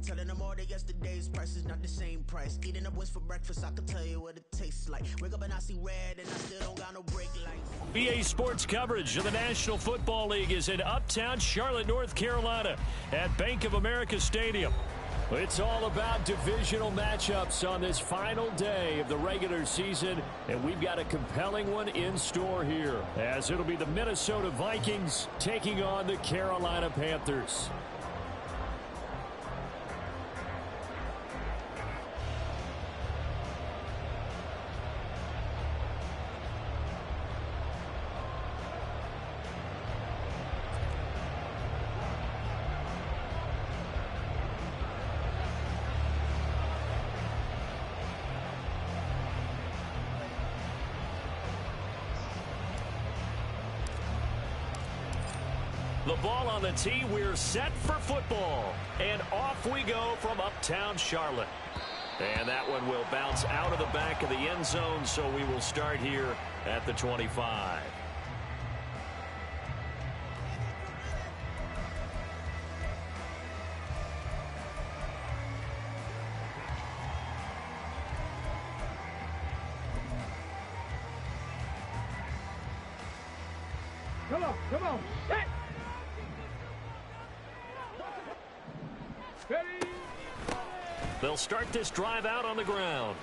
Telling them all that yesterday's price is not the same price. Eating up what's for breakfast, I can tell you what it tastes like. Wake up and I see red and I still don't got no brake lights. BA Sports coverage of the National Football League is in uptown Charlotte, North Carolina at Bank of America Stadium. It's all about divisional matchups on this final day of the regular season, and we've got a compelling one in store here, as it'll be the Minnesota Vikings taking on the Carolina Panthers. The ball on the tee, we're set for football. And off we go from uptown Charlotte. And that one will bounce out of the back of the end zone, so we will start here at the 25. Come on, set! They'll start this drive out on the ground.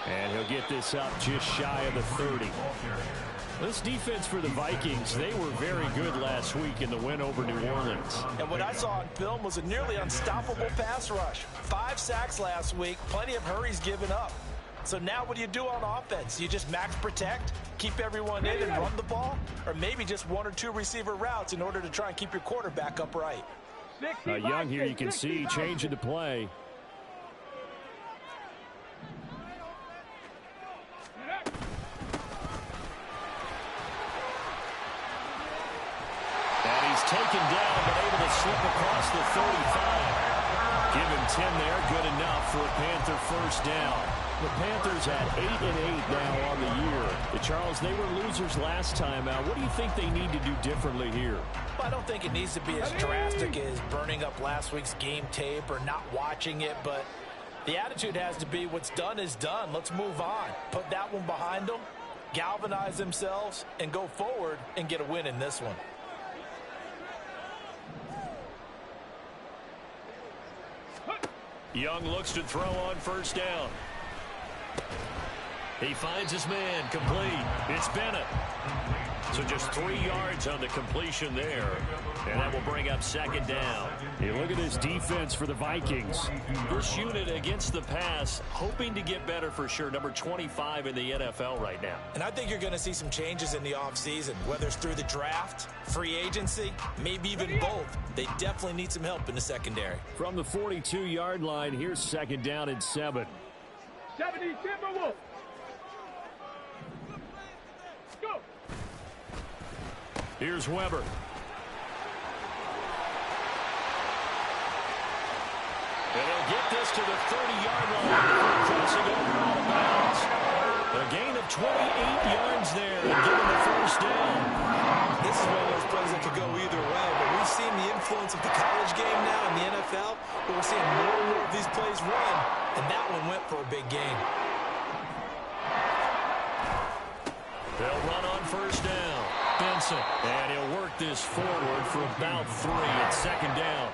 And he'll get this up just shy of the 30. This defense for the Vikings, they were very good last week in the win over New Orleans. And what I saw on film was a nearly unstoppable pass rush. 5 sacks last week, plenty of hurries given up. So now what do you do on offense? You just max protect, keep everyone in and run the ball? Or maybe just 1 or 2 receiver routes in order to try and keep your quarterback upright? Young here, you can see changing to play. And he's taken down, but able to slip across the 35. Give him 10 there, good enough for a Panther first down. The Panthers at 8-8 now on the year. Charles, they were losers last time out. What do you think they need to do differently here? Well, I don't think it needs to be as drastic as burning up last week's game tape or not watching it, but the attitude has to be what's done is done. Let's move on. Put that one behind them, galvanize themselves, and go forward and get a win in this one. Young looks to throw on first down. He finds his man, complete. It's Bennett. So just 3 yards on the completion there. And that will bring up second down. Hey, look at this defense for the Vikings. This unit against the pass, hoping to get better for sure. Number 25 in the NFL right now. And I think you're going to see some changes in the offseason, whether it's through the draft, free agency, maybe even both. They definitely need some help in the secondary. From the 42-yard line, here's second down and 7. 70 Timberwolves. Go. Here's Weber. And he'll get this to the 30-yard line before crossing over out of bounds. A gain of 28 yards there and give him the first down. This is one of those plays that could go either way, but we've seen the influence of the college game now in the NFL, but we're seeing more and more of these plays run, and that one went for a big gain. They'll run on first down. Benson, and he'll work this forward for about 3 at second down.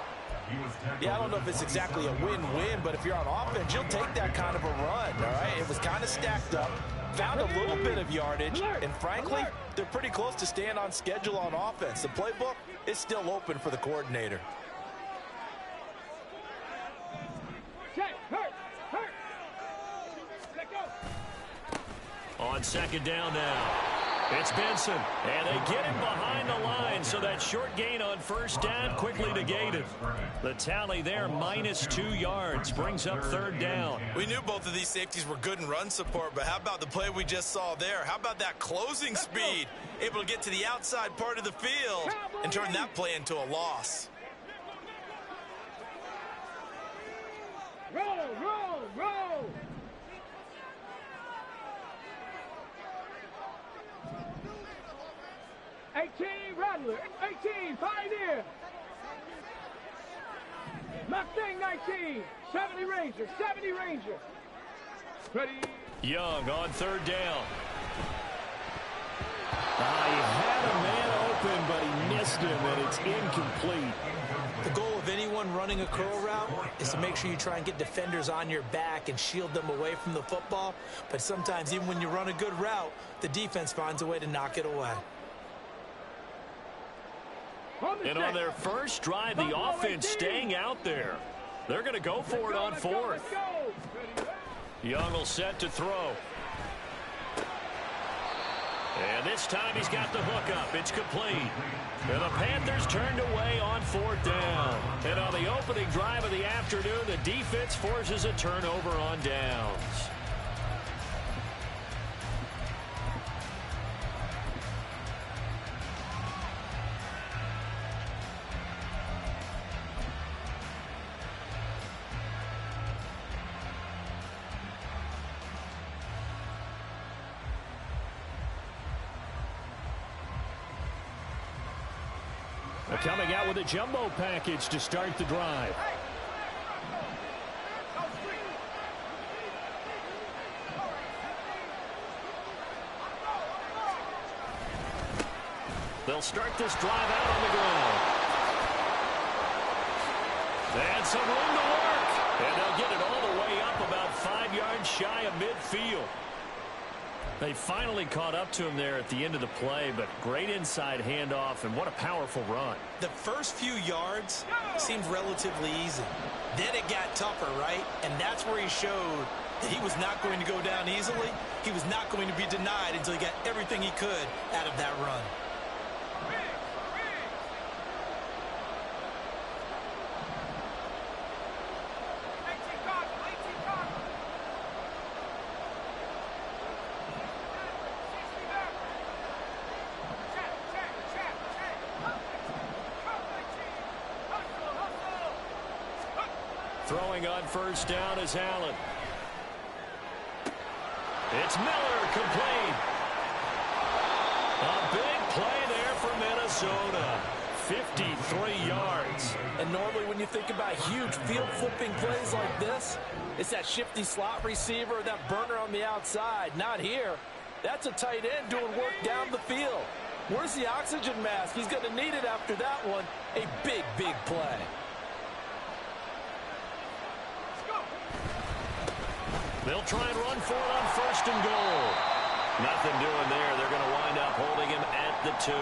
Yeah, I don't know if it's exactly a win-win, but if you're on offense, you'll take that kind of a run, all right? It was kind of stacked up, found a little bit of yardage, and frankly, they're pretty close to staying on schedule on offense. The playbook is still open for the coordinator. On second down now, it's Benson, and they get him behind the line, so that short gain on first down quickly negated. The tally there, minus 2 yards, brings up third down. We knew both of these safeties were good in run support, but how about the play we just saw there? How about that closing speed? Able to get to the outside part of the field and turn that play into a loss. Roll, roll, roll. Rattler, 18, Pioneer. Mustang 19. 70 Ranger. 70 Ranger. Ready. Young on third down. He had a man open, but he missed him, and it's incomplete. The goal of anyone running a curl route is to make sure you try and get defenders on your back and shield them away from the football. But sometimes, even when you run a good route, the defense finds a way to knock it away. And on their first drive, the offense staying out there. They're going to go for it on fourth. Young will set to throw. And this time he's got the hook up. It's complete. And the Panthers turned away on fourth down. And on the opening drive of the afternoon, the defense forces a turnover on downs. Coming out with a jumbo package to start the drive. They'll start this drive out on the ground. And some room to work. And they'll get it all the way up about 5 yards shy of midfield. They finally caught up to him there at the end of the play, but great inside handoff, and what a powerful run. The first few yards seemed relatively easy. Then it got tougher, right? And that's where he showed that he was not going to go down easily. He was not going to be denied until he got everything he could out of that run. Throwing on first down is Allen. It's Miller, complete. A big play there for Minnesota. 53 yards. And normally when you think about huge field flipping plays like this, it's that shifty slot receiver, that burner on the outside. Not here. That's a tight end doing work down the field. Where's the oxygen mask? He's going to need it after that one. A big, big play. They'll try and run for it on first and goal. Nothing doing there. They're going to wind up holding him at the 2.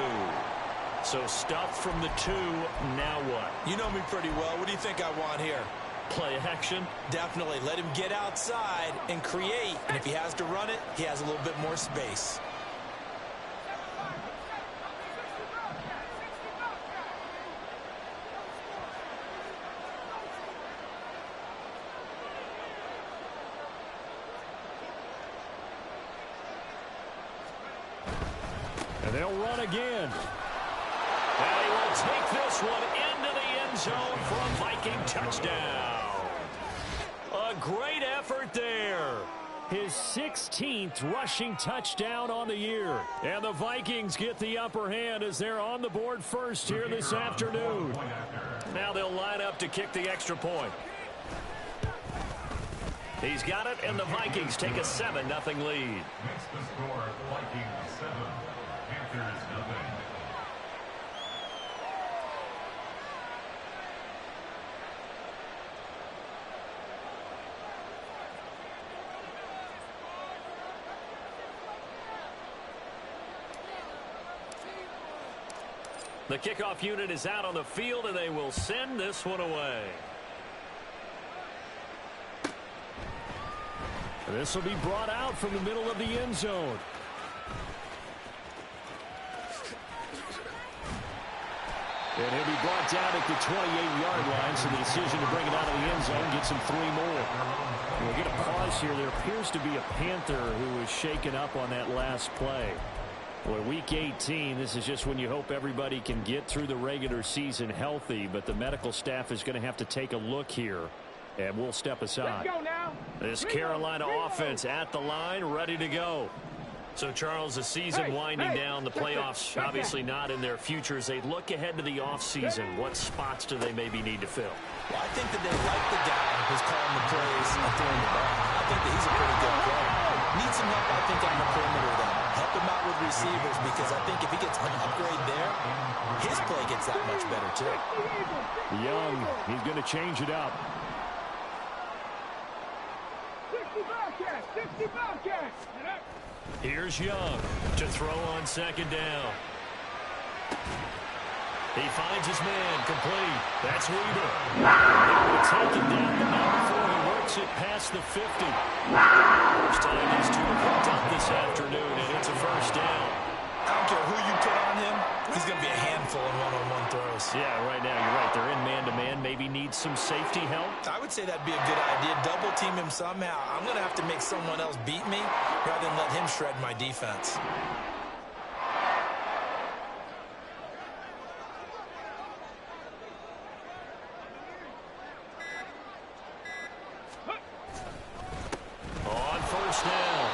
So stuff from the 2. Now what? You know me pretty well. What do you think I want here? Play action? Definitely. Let him get outside and create. And if he has to run it, he has a little bit more space. And they'll run again. And he will take this one into the end zone for a Viking touchdown. A great effort there. His 16th rushing touchdown on the year. And the Vikings get the upper hand as they're on the board first here this afternoon. Now they'll line up to kick the extra point. He's got it, and the Vikings take a 7-0 lead. Makes the score Vikings 7, Panthers 0. The kickoff unit is out on the field, and they will send this one away. This will be brought out from the middle of the end zone. And he'll be brought down at the 28-yard line, so the decision to bring it out of the end zone gets him 3 more. We'll get a pause here. There appears to be a Panther who was shaken up on that last play. Boy, week 18, this is just when you hope everybody can get through the regular season healthy, but the medical staff is going to have to take a look here. And we'll step aside. Let's go now. This Carolina offense at the line, ready to go. So, Charles, the season winding down, the playoffs obviously not in their future. As they look ahead to the offseason, what spots do they maybe need to fill? Well, I think that they like the guy who's calling the plays and throwing the ball. I think that he's a pretty good player. Needs some help, I think, on the perimeter, though. Help him out with receivers, because I think if he gets an upgrade there, his play gets that much better, too. Young, he's going to change it up. 60 Bobcats! 60 Bobcats! Here's Young to throw on second down. He finds his man complete. That's Weaver. He will take it down the middle before he works it past the 50. First time these two have hooked up this afternoon, and it's a first down. I don't care who you put on him. He's going to be a handful in one-on-one throws. Yeah, right now you're right. They're in man-to-man. Maybe needs some safety help. I would say that'd be a good idea. Double team him somehow. I'm going to have to make someone else beat me rather than let him shred my defense. On first down,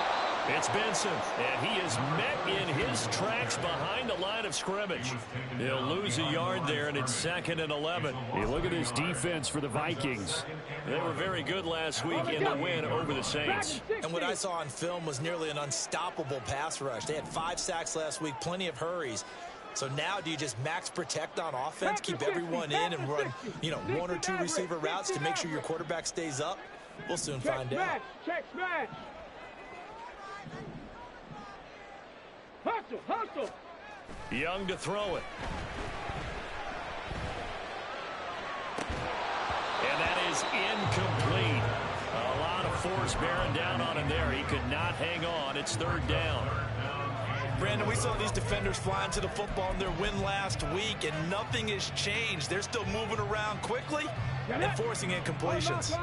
it's Benson, and he is met in his tracks behind the line of scrimmage. He'll lose a yard there, and it's 2nd and 11. You look at this defense for the Vikings. They were very good last week in the win over the Saints. And what I saw on film was nearly an unstoppable pass rush. They had 5 sacks last week, plenty of hurries. So now do you just max protect on offense, keep everyone in and run, 1 or 2 receiver routes to make sure your quarterback stays up? We'll soon find out. Check smash! Hustle! Hustle! Young to throw it. And that is incomplete. A lot of force bearing down on him there. He could not hang on. It's 3rd down. Brandon, we saw these defenders flying to the football in their win last week, and nothing has changed. They're still moving around quickly and forcing incompletions.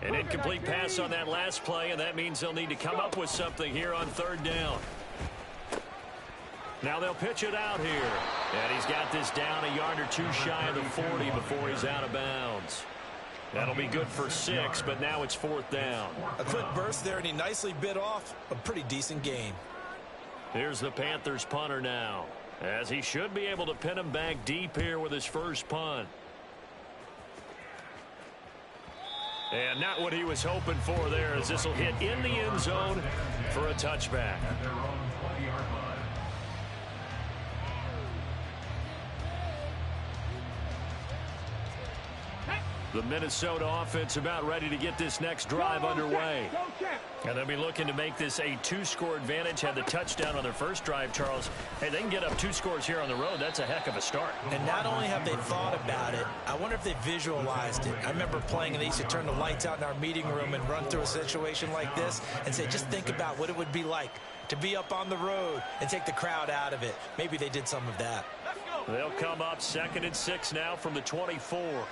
An incomplete pass on that last play, and that means they'll need to come up with something here on 3rd down. Now they'll pitch it out here. And he's got this down a yard or 2 shy of the 40 before he's out of bounds. That'll be good for 6, but now it's 4th down. A quick burst there, and he nicely bit off a pretty decent gain. Here's the Panthers punter now, as he should be able to pin him back deep here with his first punt. And not what he was hoping for there, as this will hit in the end zone for a touchback. At their own 20-yard line. The Minnesota offense about ready to get this next drive underway. And they'll be looking to make this a 2-score advantage. Had the touchdown on their first drive, Charles. Hey, they can get up 2 scores here on the road. That's a heck of a start. And not only have they thought about it, I wonder if they visualized it. I remember playing, and they used to turn the lights out in our meeting room and run through a situation like this and say, just think about what it would be like to be up on the road and take the crowd out of it. Maybe they did some of that. They'll come up 2nd and 6 now from the 24.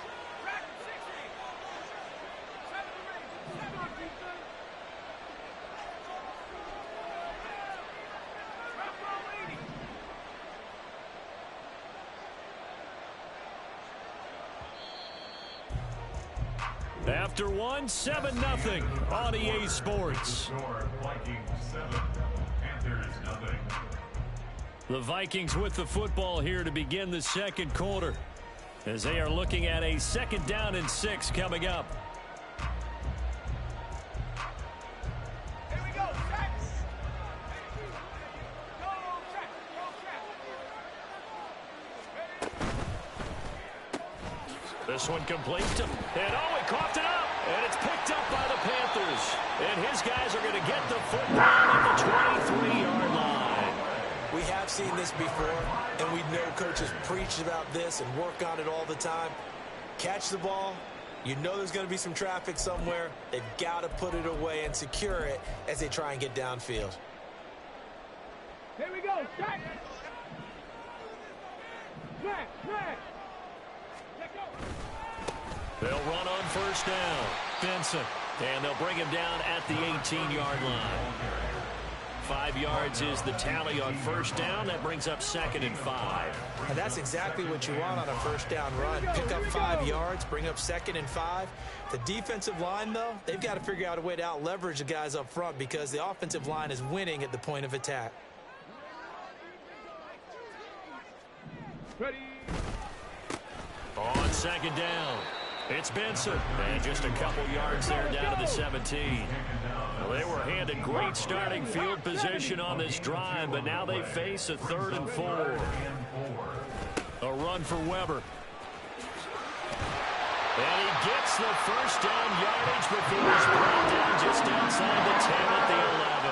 After 1, 7-0 on EA Sports. Score, Vikings 7, Panthers 0. The Vikings with the football here to begin the 2nd quarter, as they are looking at a 2nd down and 6 coming up. Here we go, Jax! Go, This one complete to, and he coughed it up, and it's picked up by the Panthers. And his guys are going to get the football at the 23-yard line. We have seen this before, and we know coaches preach about this and work on it all the time. Catch the ball. You know there's going to be some traffic somewhere. They've got to put it away and secure it as they try and get downfield. Here we go, Jax! Smash, smash! Let go! They'll run on first down. Benson. And they'll bring him down at the 18-yard line. 5 yards is the tally on first down. That brings up 2nd and 5. And that's exactly what you want on a first down run. Pick up 5 yards, bring up 2nd and 5. The defensive line, though, they've got to figure out a way to out-leverage the guys up front because the offensive line is winning at the point of attack. Ready. On 2nd down, it's Benson. And just a couple yards there down to the 17. Well, they were handed great starting field position on this drive, but now they face a 3rd and 4. A run for Weber. And he gets the first down yardage before he's brought down just outside the 10 at the 11.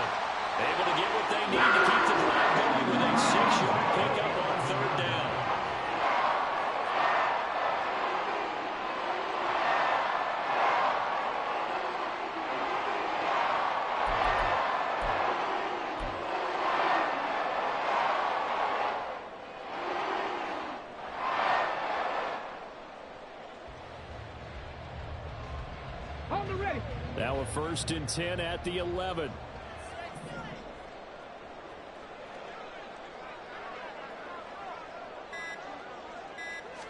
Able to get what they need to keep the drive going with a 6-yard pickup on 3rd down. Now a 1st and 10 at the 11.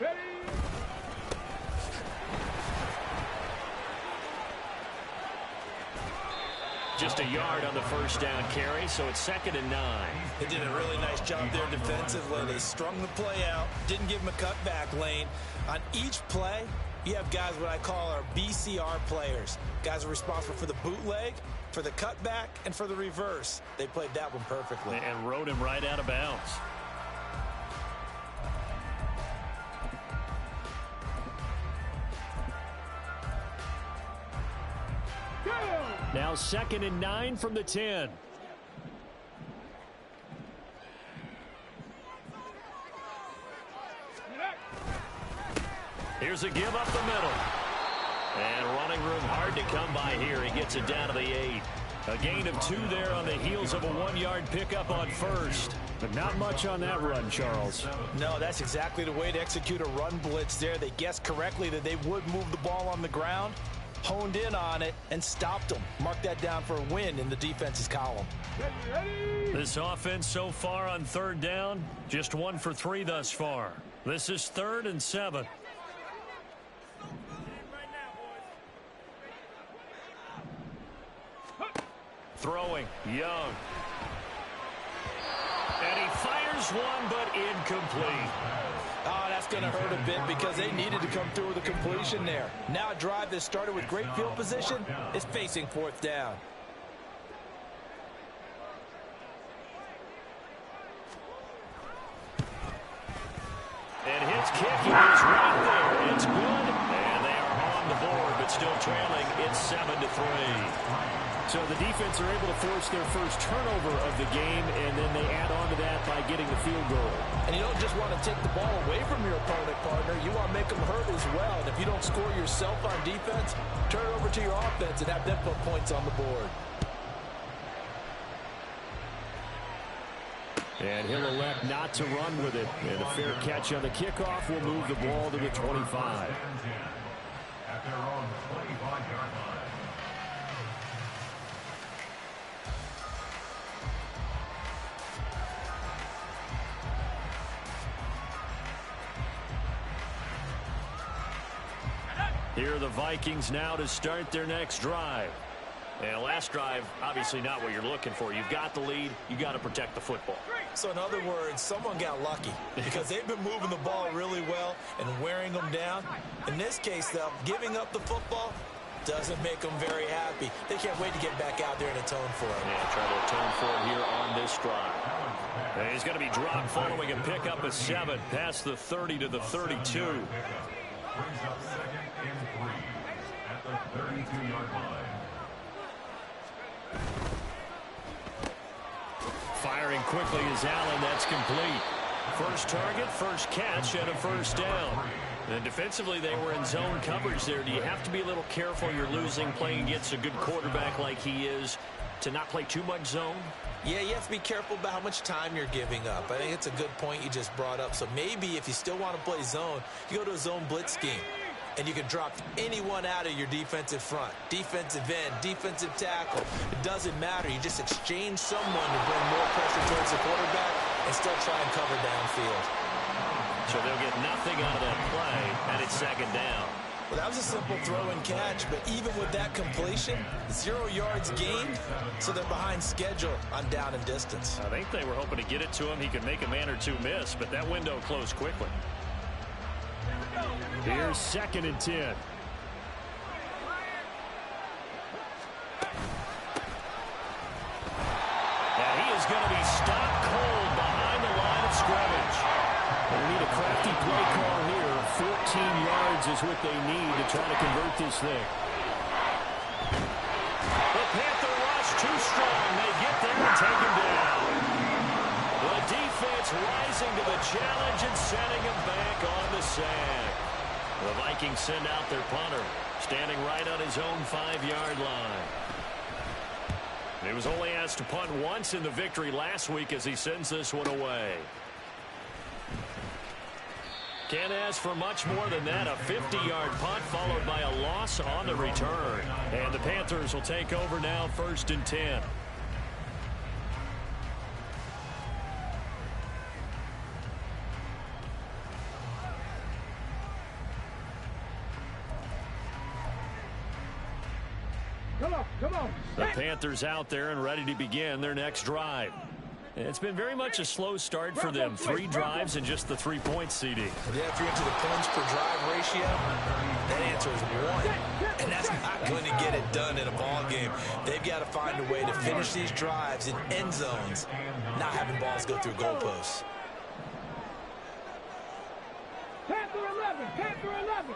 Ready. Just a yard on the first down carry, so it's 2nd and 9. They did a really nice job there defensively. They strung the play out, didn't give them a cutback lane. On each play, you have guys what I call our BCR players. Guys are responsible for the bootleg, for the cutback, and for the reverse. They played that one perfectly. And rode him right out of bounds. Now 2nd and 9 from the 10. Here's a give up the middle. And running room hard to come by here. He gets it down to the 8. A gain of 2 there on the heels of a 1-yard pickup on first. But not much on that run, Charles. No, that's exactly the way to execute a run blitz there. They guessed correctly that they would move the ball on the ground, honed in on it, and stopped them. Mark that down for a win in the defense's column. This offense so far on 3rd down, just 1 for 3 thus far. This is 3rd and 7. Throwing, Young. And he fires one, but incomplete. Oh, that's going to hurt a bit because they needed to come through with a completion there. Now a drive that started with great field position is facing 4th down. And his kicking is right there. It's good. And they are on the board, but still trailing. It's 7-3. So the defense are able to force their first turnover of the game, and then they add on to that by getting the field goal. And you don't just want to take the ball away from your opponent, partner. You want to make them hurt as well. And if you don't score yourself on defense, turn it over to your offense and have them put points on the board. And he'll elect not to run with it. And a fair catch on the kickoff will move the ball to the 25. At their own 25-yard line. Here are the Vikings now to start their next drive. And last drive, obviously not what you're looking for. You've got the lead. You got to protect the football. So in other words, someone got lucky because they've been moving the ball really well and wearing them down. In this case, though, giving up the football doesn't make them very happy. They can't wait to get back out there and atone for it. Yeah, try to atone for it here on this drive. And he's going to be dropped following a pickup of 7 past the 30 to the 32. Brings up 2nd and 3 at the 32-yard line. Firing quickly is Allen. That's complete. First target, first catch, and a first down. And defensively, they were in zone coverage there. Do you have to be a little careful? You're losing, playing against a good quarterback like he is, to not play too much zone? Yeah, you have to be careful about how much time you're giving up. I think it's a good point you just brought up. So maybe if you still want to play zone, you go to a zone blitz scheme. and you can drop anyone out of your defensive front. Defensive end, defensive tackle. It doesn't matter. You just exchange someone to bring more pressure towards the quarterback and still try and cover downfield. So they'll get nothing out of that play, and it's second down. Well, that was a simple throw and catch, but even with that completion, 0 yards gained, so they're behind schedule on down and distance. I think they were hoping to get it to him. He could make a man or two miss, but that window closed quickly. Here's 2nd and 10. And he is going to be stopped cold behind the line of scrimmage. They need a crafty play call here. 14 yards is what they need to try to convert this thing. The Panther rush too strong. They get there and take him down. The defense rising to the challenge and sending him back on the sack. The Vikings send out their punter, standing right on his own 5-yard line. He was only asked to punt once in the victory last week as he sends this one away. Can't ask for much more than that. A 50-yard punt followed by a loss on the return. And the Panthers will take over now, 1st and 10. Come on. The Panthers out there and ready to begin their next drive. It's been very much a slow start for them. 3 drives and just the 3 points, CD. Yeah, if you're into the points per drive ratio, that answer is 1. And that's not going to get it done in a ball game. They've got to find a way to finish these drives in end zones, not having balls go through goalposts. Panther 11. Panther 11.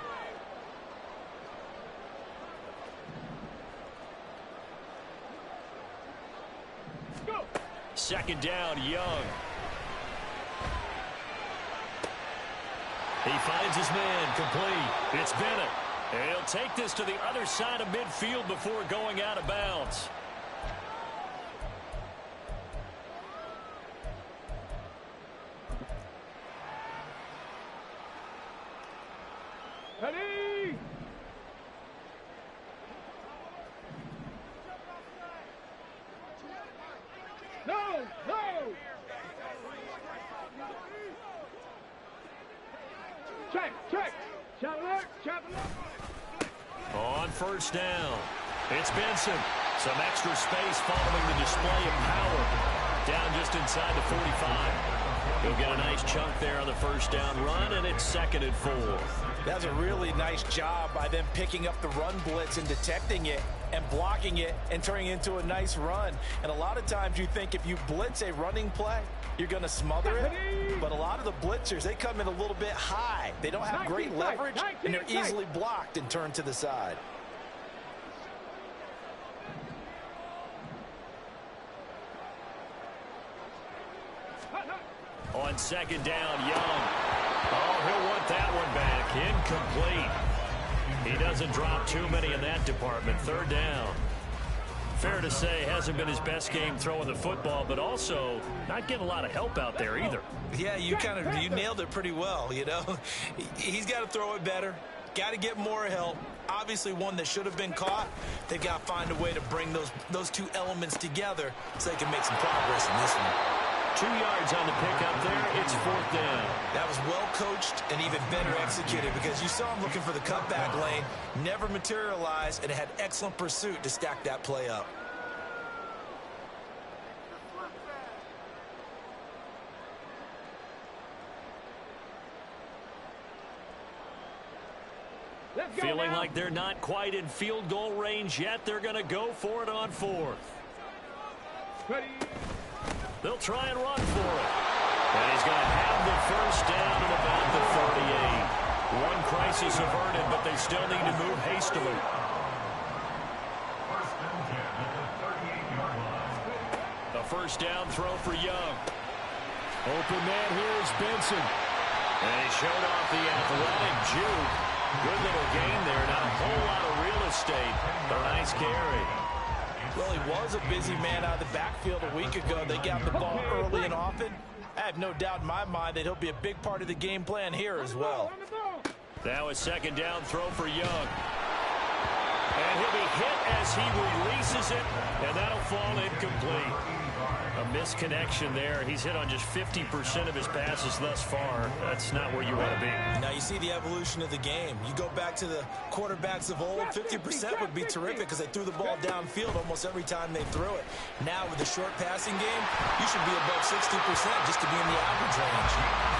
Go. 2nd down, Young. He finds his man, complete. It's Bennett. And he'll take this to the other side of midfield before going out of bounds. Ready. No. Check. Chapel. On 1st down, it's Benson. Some extra space following the display of power. Down just inside the 45. He'll get a nice chunk there on the 1st down run, and it's 2nd and 4. That's a really nice job by them picking up the run blitz and detecting it and blocking it and turning it into a nice run. And a lot of times you think if you blitz a running play, you're going to smother it. But a lot of the blitzers, they come in a little bit high. They don't have great leverage, and they're easily blocked and turned to the side. On 2nd down, Young. Oh, he'll want that one back. Incomplete. He doesn't drop too many in that department. 3rd down. Fair to say, hasn't been his best game throwing the football, but also not getting a lot of help out there either. Yeah, you nailed it pretty well, you know. He's got to throw it better. Got to get more help. Obviously one that should have been caught. They've got to find a way to bring those two elements together so they can make some progress in this one. 2 yards on the pickup there. It's 4th down. That was well coached and even better executed because you saw him looking for the cutback lane, never materialized, and had excellent pursuit to stack that play up. Feeling like they're not quite in field goal range yet. They're going to go for it on 4th. Ready. They'll try and run for it. And he's going to have the 1st down at about the 38. One crisis averted, but they still need to move hastily. 1st and 10 at the 38-yard line. The 1st down throw for Young. Open man here is Benson. And he showed off the athletic juke. Good little gain there. Not a whole lot of real estate, but a nice carry. Well, he was a busy man out of the backfield a week ago. They got the ball early and often. I have no doubt in my mind that he'll be a big part of the game plan here as well. Now a second down throw for Young. And he'll be hit as he releases it, and that'll fall incomplete. A misconnection there. He's hit on just 50% of his passes thus far. That's not where you want to be. Now you see the evolution of the game. You go back to the quarterbacks of old, 50% would be terrific because they threw the ball downfield almost every time they threw it. Now with the short passing game, you should be above 60% just to be in the average range.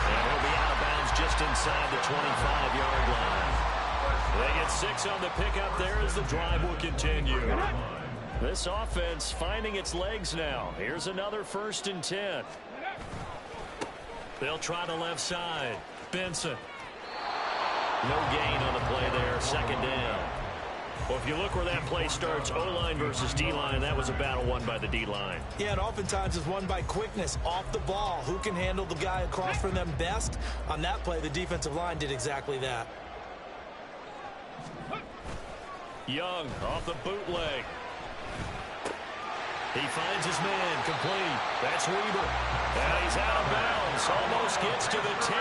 And he'll be out of bounds just inside the 25-yard line. They get 6 on the pickup there as the drive will continue. This offense finding its legs now. Here's another 1st and 10. They'll try the left side. Benson. No gain on the play there. 2nd down. Well, if you look where that play starts, O-line versus D-line, that was a battle won by the D-line. Yeah, and oftentimes it's won by quickness off the ball. Who can handle the guy across from them best? On that play, the defensive line did exactly that. Young off the bootleg. He finds his man, complete. That's Weaver. And he's out of bounds. Almost gets to the 10.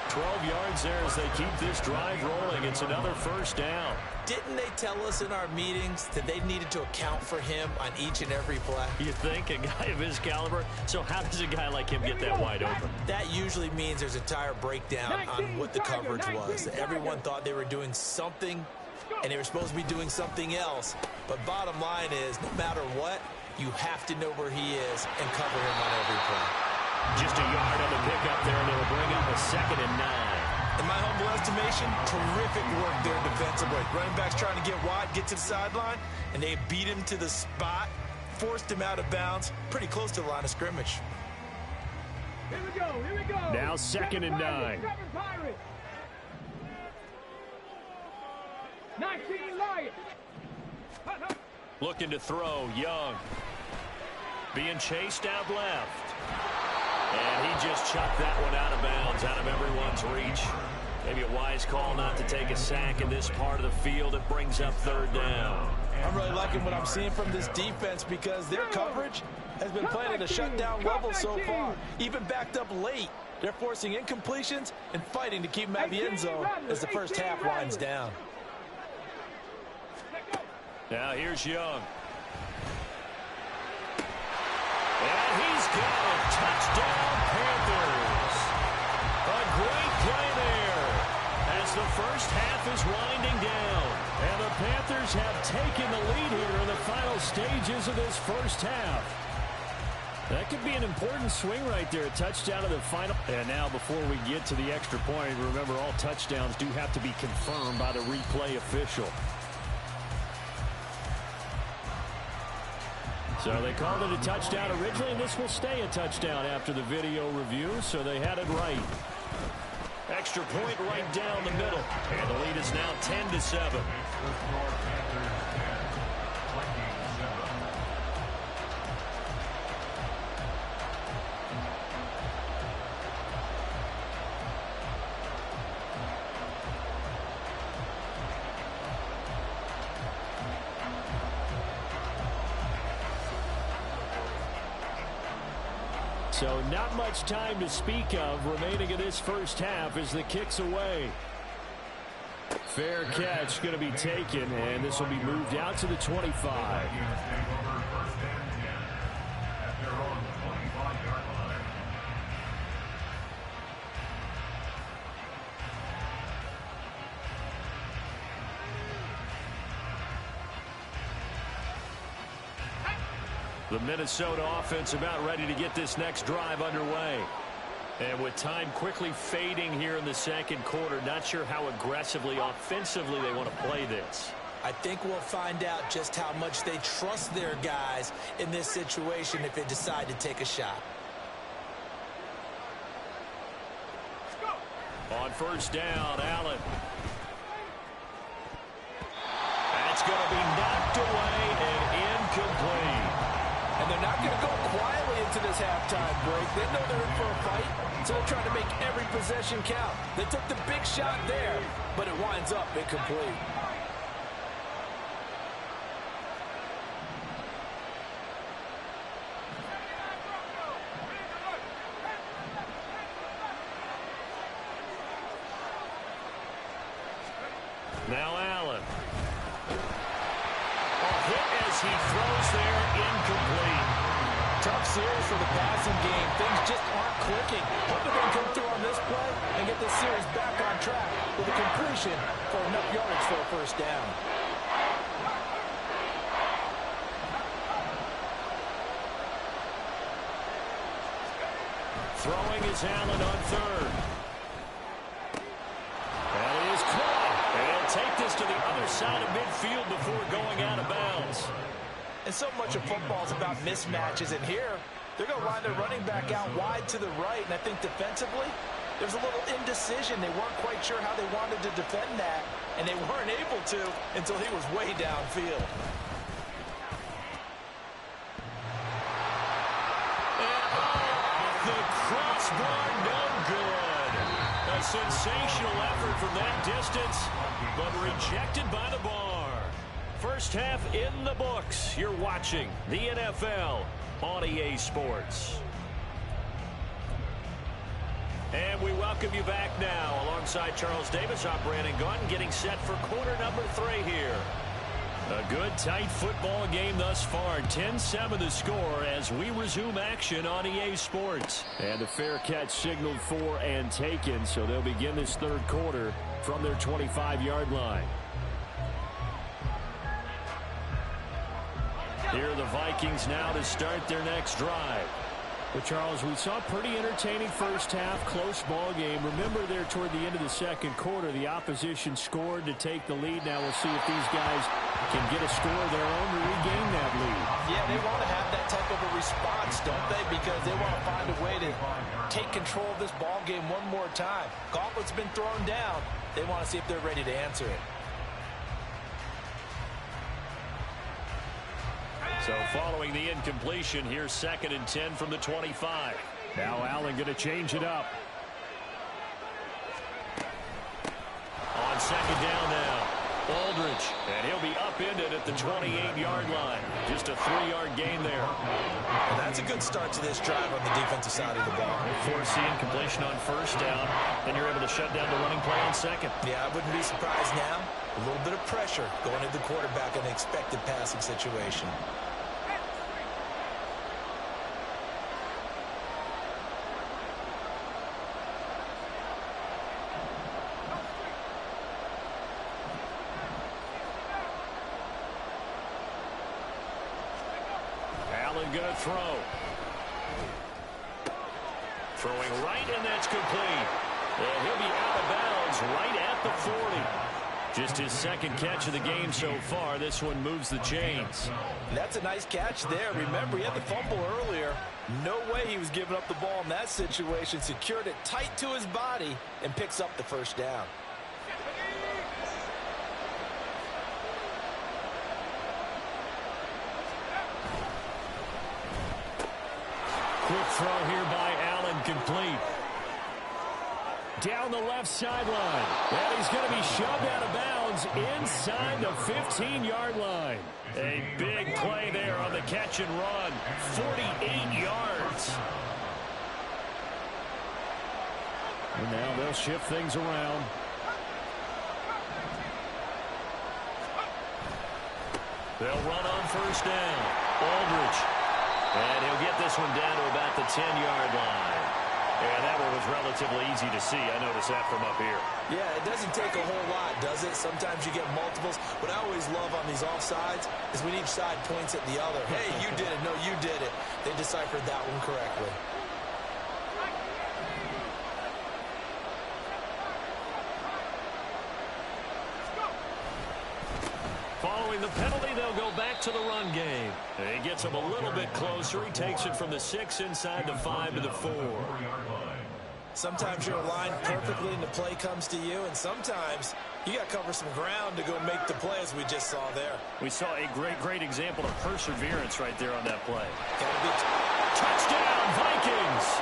12 yards there as they keep this drive rolling. It's another 1st down. Didn't they tell us in our meetings that they needed to account for him on each and every play? You think, a guy of his caliber? So how does a guy like him get that wide open? That usually means there's a tire breakdown on what the coverage was. Everyone thought they were doing something, and they were supposed to be doing something else. But bottom line is, no matter what, you have to know where he is and cover him on every play. Just a yard on the pickup there, and it'll bring up a 2nd and 9. In my humble estimation, terrific work there defensively. Running backs trying to get wide, get to the sideline, and they beat him to the spot, forced him out of bounds, pretty close to the line of scrimmage. Here we go, here we go. Now 2nd and 9. 19 Lions. Looking to throw, Young. Being chased out left. And he just chucked that one out of bounds, out of everyone's reach. Maybe a wise call not to take a sack in this part of the field. It brings up 3rd down. I'm really liking what I'm seeing from this defense because their coverage has been playing at a shutdown level so far. Even backed up late, they're forcing incompletions and fighting to keep them at the end zone as the first half winds down. Now here's Young. And he's got it. Touchdown, Panthers. A great play there as the first half is winding down. And the Panthers have taken the lead here in the final stages of this first half. That could be an important swing right there. A touchdown of the final. And now before we get to the extra point, remember all touchdowns do have to be confirmed by the replay official. So they called it a touchdown originally, and this will stay a touchdown after the video review, so they had it right. Extra point right down the middle, and the lead is now 10-7. So not much time to speak of remaining in this first half as the kick's away. Fair catch going to be taken, and this will be moved out to the 25. The Minnesota offense about ready to get this next drive underway. And with time quickly fading here in the second quarter, not sure how aggressively, offensively they want to play this. I think we'll find out just how much they trust their guys in this situation if they decide to take a shot. On first down, Allen. That's going to be knocked away and incomplete. And they're not going to go quietly into this halftime break. They know they're in for a fight, so they're trying to make every possession count. They took the big shot there, but it winds up incomplete. Now Allen. A hit as he throws there, incomplete. Tough series for the passing game. Things just aren't clicking. Hope they can come through on this play and get this series back on track with a completion for enough yardage for a first down. Throwing is Allen on third. That is caught. And he'll take this to the other side of midfield before going out of bounds. And so much of football is about mismatches. And here, they're going to line their running back out wide to the right. And I think defensively, there's a little indecision. They weren't quite sure how they wanted to defend that. And they weren't able to until he was way downfield. Crossbar, no good. A sensational effort from that distance, but rejected by the bar. First half in the books. You're watching the NFL on EA Sports. And we welcome you back now. Alongside Charles Davis, I'm Brandon Gaudin, getting set for quarter number 3 here. A good, tight football game thus far. 10-7 the score as we resume action on EA Sports. And a fair catch signaled for and taken, so they'll begin this third quarter from their 25-yard line. Here are the Vikings now to start their next drive. But, Charles, we saw a pretty entertaining first half, close ball game. Remember there toward the end of the second quarter, the opposition scored to take the lead. Now we'll see if these guys can get a score of their own to regain that lead. Yeah, they want to have that type of a response, don't they? Because they want to find a way to take control of this ball game one more time. Gauntlet's been thrown down. They want to see if they're ready to answer it. So following the incompletion, here's 2nd and 10 from the 25. Now Allen going to change it up. On 2nd down now, Aldridge. And he'll be upended at the 28-yard line. Just a 3-yard gain there. And that's a good start to this drive on the defensive side of the ball. Force the incompletion on first down, then you're able to shut down the running play on second. Yeah, I wouldn't be surprised now. A little bit of pressure going into the quarterback in an expected passing situation. Going to throw. Throwing right, and that's complete. And he'll be out of bounds right at the 40. Just his 2nd catch of the game so far. This one moves the chains. That's a nice catch there. Remember, he had the fumble earlier. No way he was giving up the ball in that situation. Secured it tight to his body and picks up the first down. Quick throw here by Allen, complete. Down the left sideline. And he's going to be shoved out of bounds inside the 15-yard line. A big play there on the catch and run. 48 yards. And now they'll shift things around. They'll run on first down. Aldridge. And he'll get this one down to about the 10-yard line. And that one was relatively easy to see. I noticed that from up here. Yeah, it doesn't take a whole lot, does it? Sometimes you get multiples. What I always love on these offsides is when each side points at the other. Hey, you did it. No, you did it. They deciphered that one correctly. Following the penalty, they'll go back to the run game. He gets him a little bit closer. He takes it from the 6 inside the 5 to the 4. Sometimes you're aligned perfectly and the play comes to you, and sometimes you got to cover some ground to go make the play, as we just saw there. We saw a great example of perseverance right there on that play. Touchdown, Vikings!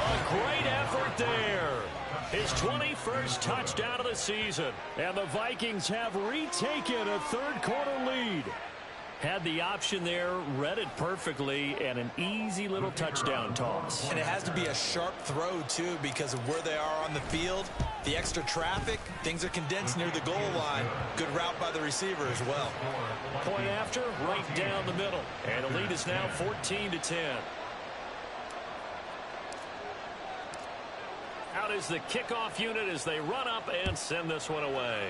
A great effort there. His 21st touchdown of the season. And the Vikings have retaken a third-quarter lead. Had the option there, read it perfectly, and an easy little touchdown toss. And it has to be a sharp throw, too, because of where they are on the field. The extra traffic, things are condensed near the goal line. Good route by the receiver as well. Point after, right down the middle. And the lead is now 14-10. Out is the kickoff unit as they run up and send this one away.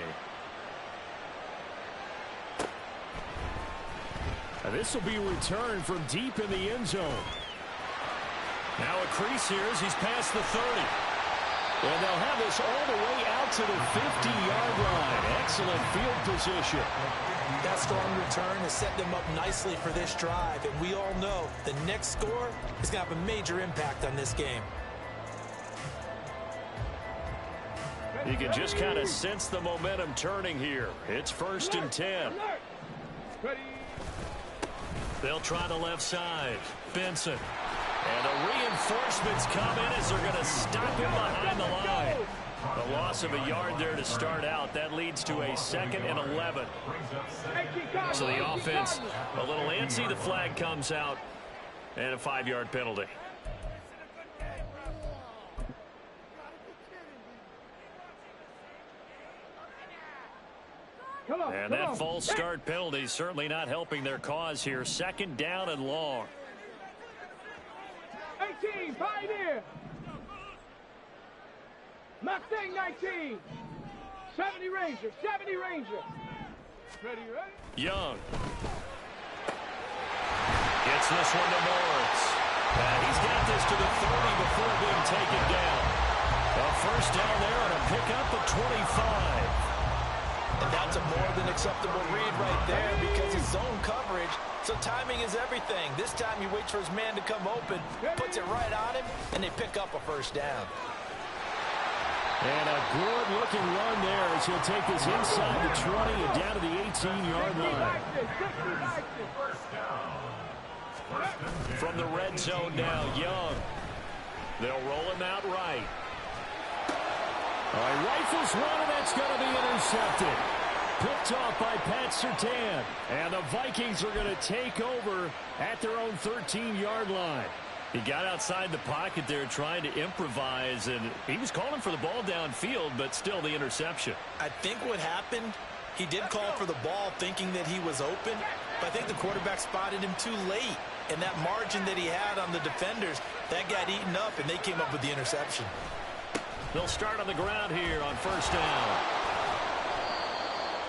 This will be returned from deep in the end zone. Now a crease here as he's past the 30. And they'll have this all the way out to the 50-yard line. Excellent field position. That strong return has set them up nicely for this drive. And we all know the next score is going to have a major impact on this game. You can just kind of sense the momentum turning here. It's 1st and 10. They'll try the left side. Benson. And the reinforcements come in as they're going to stop him behind the line. The loss of a yard there to start out. That leads to a 2nd and 11. So the offense a little antsy. The flag comes out. And a 5-yard penalty. And that false start penalty certainly not helping their cause here. 2nd down and long. 18, Pioneer. Mustang 19. 70 Ranger, 70 Ranger. Ready? Young. Gets this one to Morris. He's got this to the 30 before being taken down. A 1st down there and a pickup of 25. And that's a more than acceptable read right there because it's zone coverage, so timing is everything. This time he waits for his man to come open, puts it right on him, and they pick up a 1st down. And a good-looking run there as he'll take this inside the 20 and down to the 18-yard line. From the red zone now, Young. They'll roll him out right. All right, rifles one, and that's going to be intercepted. Picked off by Pat Surtain. And the Vikings are going to take over at their own 13-yard line. He got outside the pocket there trying to improvise, and he was calling for the ball downfield, but still the interception. I think what happened, he did call for the ball thinking that he was open, but I think the quarterback spotted him too late. And that margin that he had on the defenders, that got eaten up, and they came up with the interception. They'll start on the ground here on 1st down.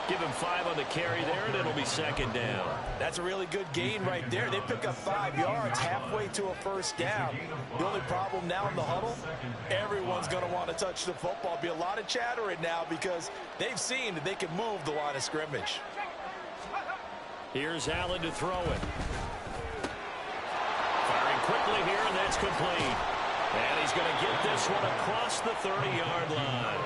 Give him 5 on the carry there, and it'll be 2nd down. That's a really good gain right there. They pick up 5 yards halfway to a 1st down. The only problem now in the huddle, everyone's going to want to touch the football. Be a lot of chattering now because they've seen that they can move the line of scrimmage. Here's Allen to throw it. Firing quickly here, and that's complete. And he's going to get this one across the 30-yard line.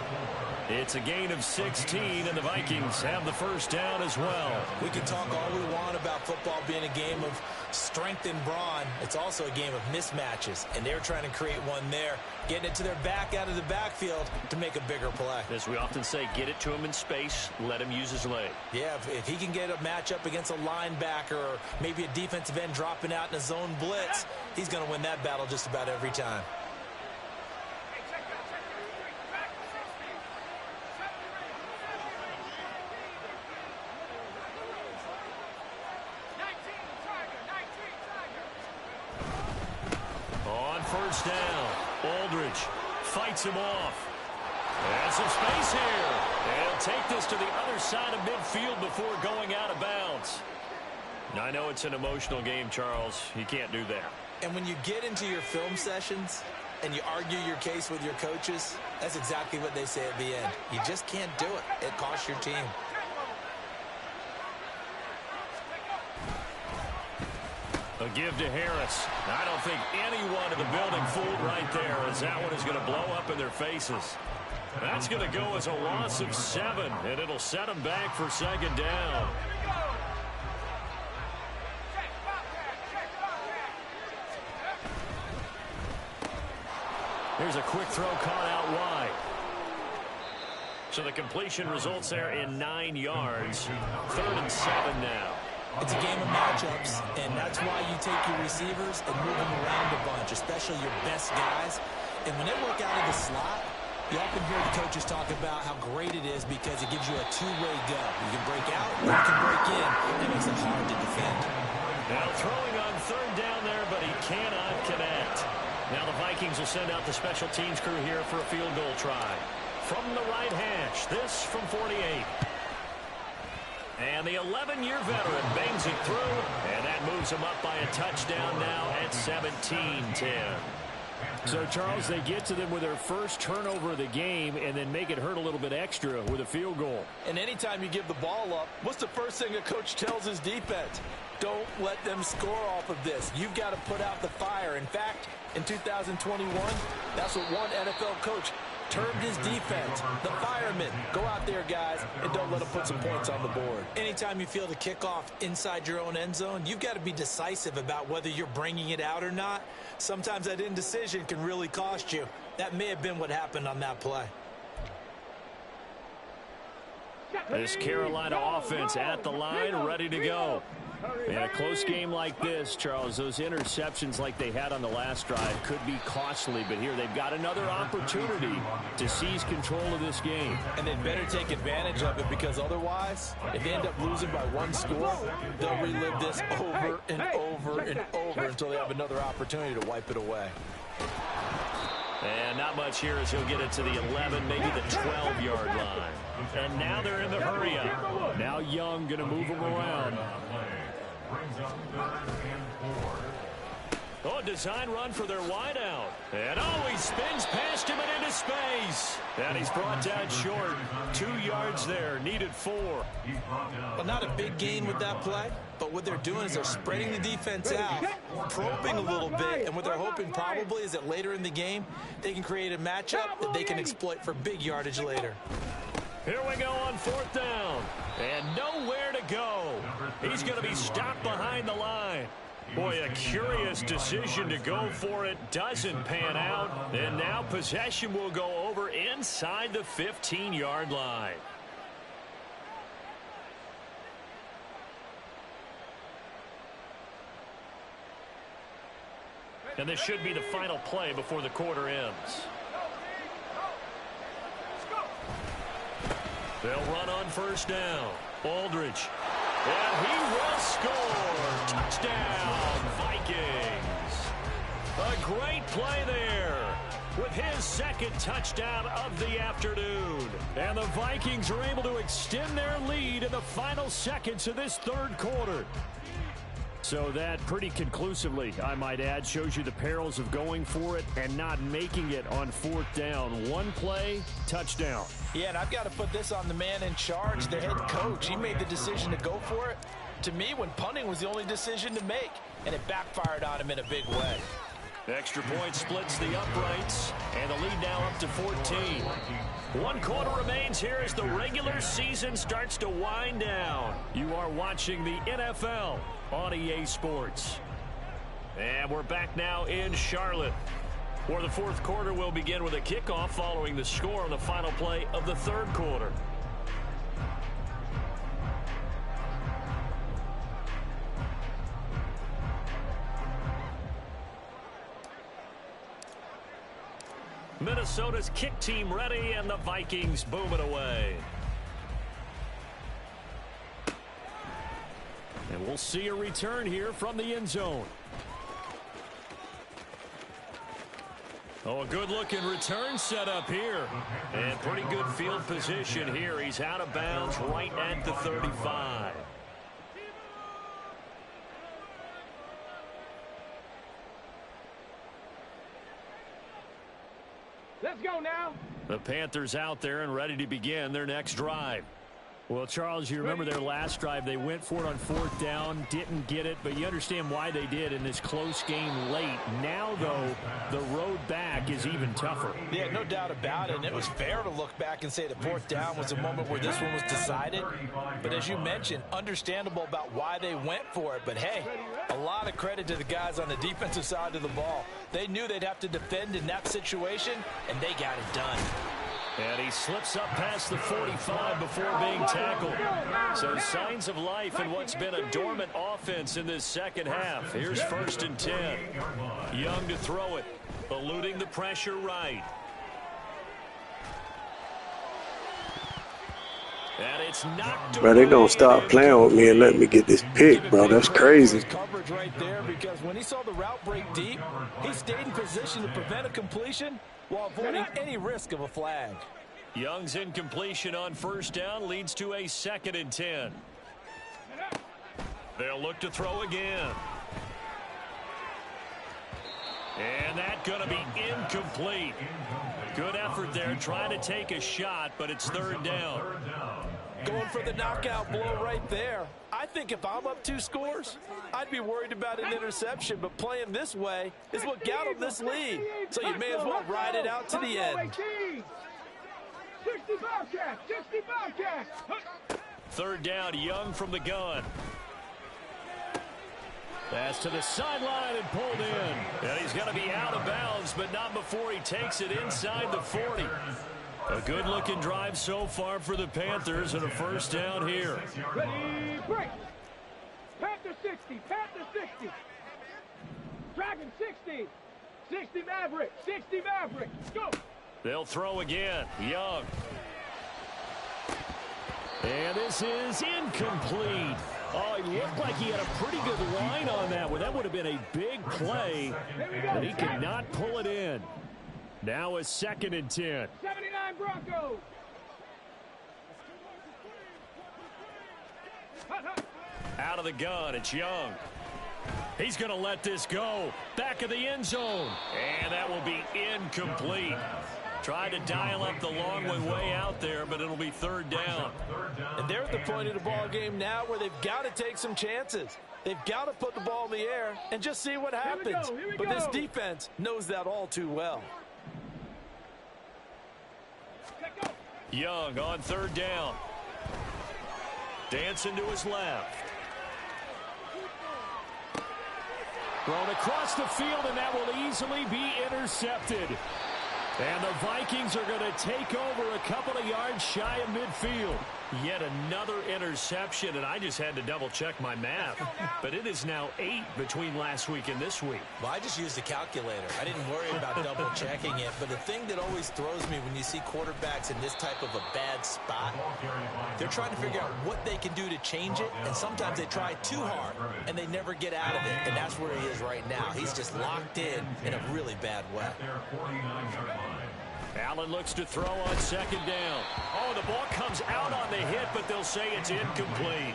It's a gain of 16, and the Vikings have the 1st down as well. We can talk all we want about football being a game of strength and brawn. It's also a game of mismatches, and they're trying to create one there, getting it to their back out of the backfield to make a bigger play. As we often say, get it to him in space, let him use his leg. Yeah, if he can get a matchup against a linebacker or maybe a defensive end dropping out in a zone blitz, he's going to win that battle just about every time. On 1st down, Aldridge fights him off. And some space here. And he'll take this to the other side of midfield before going out of bounds. Now, I know it's an emotional game, Charles. You can't do that. And when you get into your film sessions and you argue your case with your coaches, that's exactly what they say at the end. You just can't do it. It costs your team. A give to Harris. I don't think anyone in the building fooled right there, as that one is going to blow up in their faces. That's going to go as a loss of 7, and it'll set them back for 2nd down. Here's a quick throw caught out wide. So the completion results there in 9 yards. 3rd and 7 now. It's a game of matchups, and that's why you take your receivers and move them around a bunch, especially your best guys. And when they work out of the slot, You often hear the coaches talk about how great it is because it gives you a two-way go. You can break out or you can break in. That makes it hard to defend. Now throwing on third down there, but he cannot connect. Now the Vikings will send out the special teams crew here for a field goal try. From the right hash, this from 48. And the 11-year veteran bangs it through, and that moves him up by a touchdown now at 17-10. So, Charles, they get to them with their first turnover of the game and then make it hurt a little bit extra with a field goal. And anytime you give the ball up, what's the first thing a coach tells his defense? Don't let them score off of this. You've got to put out the fire. In fact, in 2021, that's what one NFL coach termed his defense, the firemen. Go out there, guys, and don't let them put some points on the board. Anytime you feel the kickoff inside your own end zone, you've got to be decisive about whether you're bringing it out or not. Sometimes that indecision can really cost you. That may have been what happened on that play. This Carolina offense at the line, ready to go. In a close game like this, Charles, those interceptions like they had on the last drive could be costly, but here they've got another opportunity to seize control of this game. And they'd better take advantage of it, because otherwise, if they end up losing by one score, they'll relive this over and over and over until they have another opportunity to wipe it away. And not much here as he'll get it to the 11, maybe the 12-yard line. And now they're in the hurry-up. Now Young going to move them around. Oh, design run for their wideout. And he spins past him and into space. And he's brought down short. 2 yards there, needed 4. Well, not a big gain with that play, but what they're doing is they're spreading the defense out, probing a little bit, and what they're hoping probably is that later in the game, they can create a matchup that they can exploit for big yardage later. Here we go on 4th down. And nowhere to go. He's going to be stopped behind the line. Boy, a curious decision to go for it. Doesn't pan out. And now possession will go over inside the 15-yard line. And this should be the final play before the quarter ends. They'll run on 1st down. Aldridge. And he will score. Touchdown, Vikings. A great play there with his 2nd touchdown of the afternoon. And the Vikings are able to extend their lead in the final seconds of this 3rd quarter. So that pretty conclusively, I might add, shows you the perils of going for it and not making it on 4th down. One play, touchdown. Yeah, and I've got to put this on the man in charge, the head coach. He made the decision to go for it. To me, when punting was the only decision to make, and it backfired on him in a big way. Extra point splits the uprights, and the lead now up to 14. 1 quarter remains here as the regular season starts to wind down. You are watching the NFL on EA Sports. And we're back now in Charlotte, where the 4th quarter will begin with a kickoff following the score on the final play of the 3rd quarter. Minnesota's kick team ready, and the Vikings boom it away. And we'll see a return here from the end zone. Oh, a good-looking return set up here. And pretty good field position here. He's out of bounds right at the 35. Let's go now. The Panthers out there and ready to begin their next drive. Well, Charles, you remember their last drive. They went for it on 4th down, didn't get it, but you understand why they did in this close game late. Now, though, the road back is even tougher. Yeah, no doubt about it, and it was fair to look back and say the 4th down was a moment where this one was decided. But as you mentioned, understandable about why they went for it. But, hey, a lot of credit to the guys on the defensive side of the ball. They knew they'd have to defend in that situation, and they got it done. And he slips up past the 45 before being tackled. So signs of life in what's been a dormant offense in this 2nd half. Here's 1st and 10. Young to throw it, eluding the pressure right. And it's knocked Bro, they away. gonna stop playing with me and let me get this pick, bro. That's crazy. Coverage right there, because when he saw the route break deep, he stayed in position to prevent a completion while avoiding any risk of a flag. Young's incompletion on first down leads to a 2nd and 10. They'll look to throw again. And that's going to be incomplete. Good effort there trying to take a shot, but it's 3rd down. Going for the knockout blow right there. I think if I'm up 2 scores, I'd be worried about an interception, but playing this way is what got him this lead. So you may as well ride it out to the end. 60 Bobcats, 60 Bobcats. 3rd down, Young from the gun. Pass to the sideline and pulled in. And he's going to be out of bounds, but not before he takes it inside the 40. A good-looking drive so far for the Panthers and a 1st down here. Ready, break. Panther 60, Panther 60. Dragon 60. 60 Maverick, 60 Maverick. Go. They'll throw again. Young. And this is incomplete. Oh, he looked like he had a pretty good line on that one. That would have been a big play, but he could not pull it in. Now a 2nd and 10. 79 Broncos. Out of the gun, it's Young. He's going to let this go. Back of the end zone. And that will be incomplete. Tried to dial up the long one way out there, but it'll be 3rd down. And they're at the point of the ball game now where they've got to take some chances. They've got to put the ball in the air and just see what happens. Here we but go. this defense knows that all too well. Young on 3rd down. Dancing to his left. Thrown across the field, and that will easily be intercepted. And the Vikings are going to take over a couple of yards shy of midfield. Yet another interception, and I just had to double-check my math. But it is now 8 between last week and this week. Well, I just used a calculator. I didn't worry about double-checking it. But the thing that always throws me when you see quarterbacks in this type of a bad spot, they're trying to figure out what they can do to change it. And sometimes they try too hard, and they never get out of it. And that's where he is right now. He's just locked in a really bad way. Allen looks to throw on 2nd down. Oh, the ball comes out on the hit, but they'll say it's incomplete.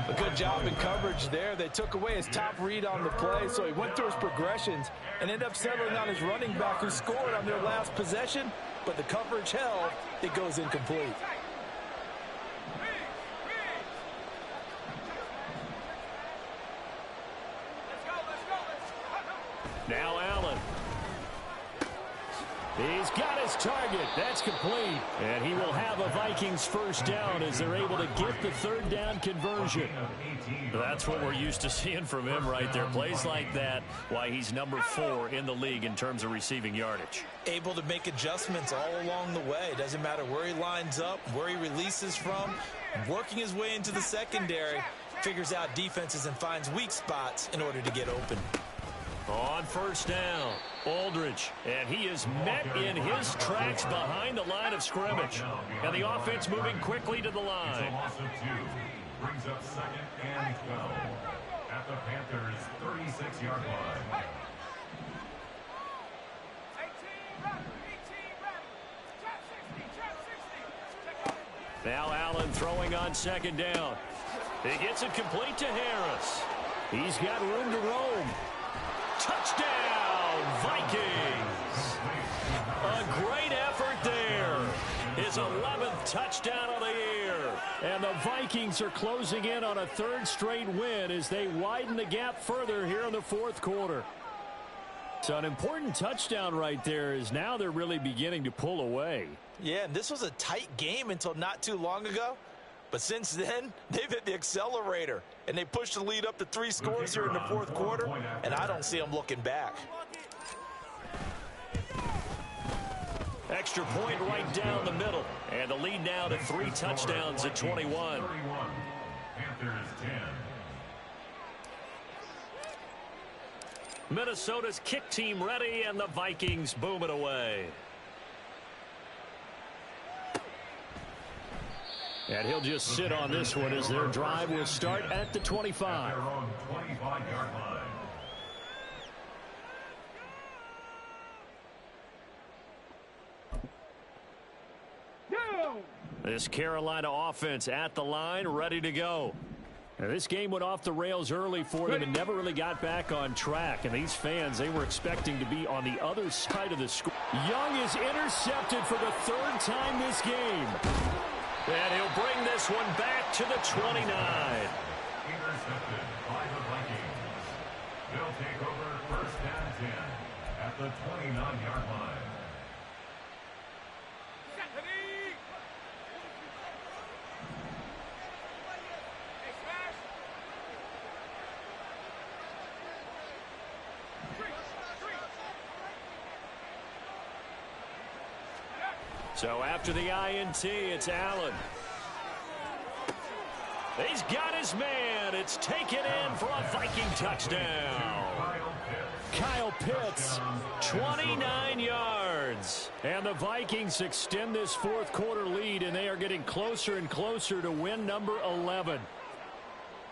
A good job in coverage there. They took away his top read on the play, so he went through his progressions and ended up settling on his running back who scored on their last possession, but the coverage held. It goes incomplete. Now Allen. He's got his target. That's complete. And he will have a Vikings 1st down as they're able to get the 3rd down conversion. That's what we're used to seeing from him right there. Plays like that, why he's number 4 in the league in terms of receiving yardage. Able to make adjustments all along the way. Doesn't matter where he lines up, where he releases from. Working his way into the secondary. Figures out defenses and finds weak spots in order to get open. On 1st down, Aldridge, and he is met in his tracks behind the line of scrimmage. And the offense moving quickly to the line. Loss of 2 brings up 2nd and 12 at the Panthers' 36-yard line. Now Allen throwing on 2nd down. He gets it complete to Harris. He's got room to roam. Touchdown, Vikings. A great effort there. His 11th touchdown of the year. And the Vikings are closing in on a 3rd straight win as they widen the gap further here in the 4th quarter. So an important touchdown right there is now they're really beginning to pull away. Yeah, and this was a tight game until not too long ago. But since then, they've hit the accelerator, and they pushed the lead up to 3 scores here in the 4th quarter, and I don't see them looking back. Extra point right down the middle, and the lead now to 3 touchdowns at 21. Panthers 10. Minnesota's kick team ready, and the Vikings boom it away. And he'll just sit on this one as their drive will start at the 25. Their own 25-yard line. This Carolina offense at the line, ready to go. Now, this game went off the rails early for them and never really got back on track. And these fans, they were expecting to be on the other side of the score. Young is intercepted for the third time this game. And he'll bring this one back to the 29. Intercepted by the Vikings. They'll take over first and 10 at the 29-yard line. So after the INT, it's Allen. He's got his man. It's taken in for a Viking touchdown. Kyle Pitts, 29 yards. And the Vikings extend this fourth quarter lead, and they are getting closer and closer to win number 11.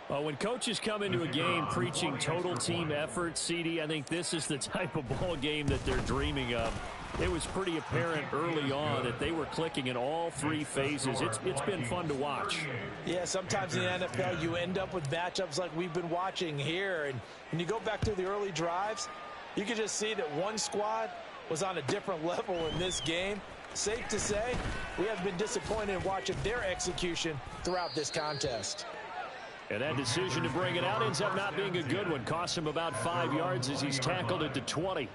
When coaches come into a game preaching total team effort, CD, I think this is the type of ball game that they're dreaming of. It was pretty apparent early on that they were clicking in all three phases. It's been fun to watch. Yeah, sometimes in the NFL you end up with matchups like we've been watching here. And when you go back to the early drives, you can just see that one squad was on a different level in this game. Safe to say, we have been disappointed in watching their execution throughout this contest. And that decision to bring it out ends up not being a good one. Costs him about 5 yards as he's tackled at the 20.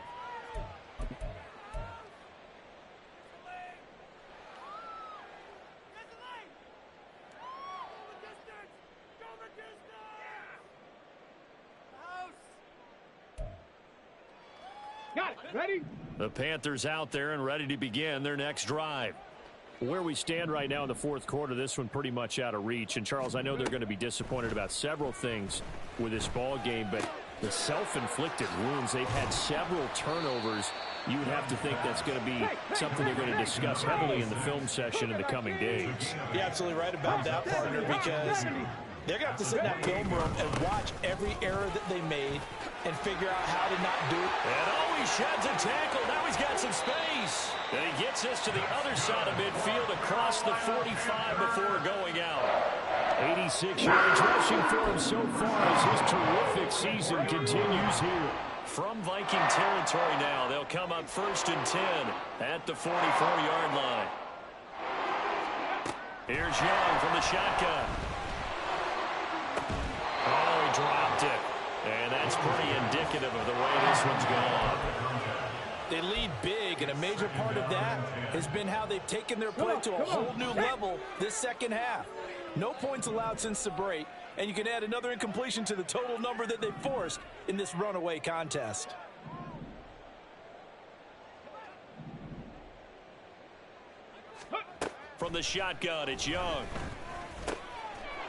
Got it. Ready? The Panthers out there and ready to begin their next drive. Where we stand right now in the fourth quarter, this one pretty much out of reach. And, Charles, I know they're going to be disappointed about several things with this ball game, but the self-inflicted wounds, they've had several turnovers. You would have to think that's going to be something they're going to discuss heavily in the film session in the coming days. You're absolutely right about that, partner, because they're going to have to sit in that film room and watch every error that they made and figure out how to not do it. And he sheds a tackle. Now he's got some space. And he gets us to the other side of midfield across the 45 before going out. 86 yards rushing for him so far as his terrific season continues here. From Viking territory now, they'll come up first and 10 at the 44-yard line. Here's Young from the shotgun. Oh, he dropped it. And that's pretty indicative of the way this one's gone. They lead big, and a major part of that has been how they've taken their play to a whole new level this second half. No points allowed since the break, and you can add another incompletion to the total number that they forced in this runaway contest. From the shotgun, it's Young.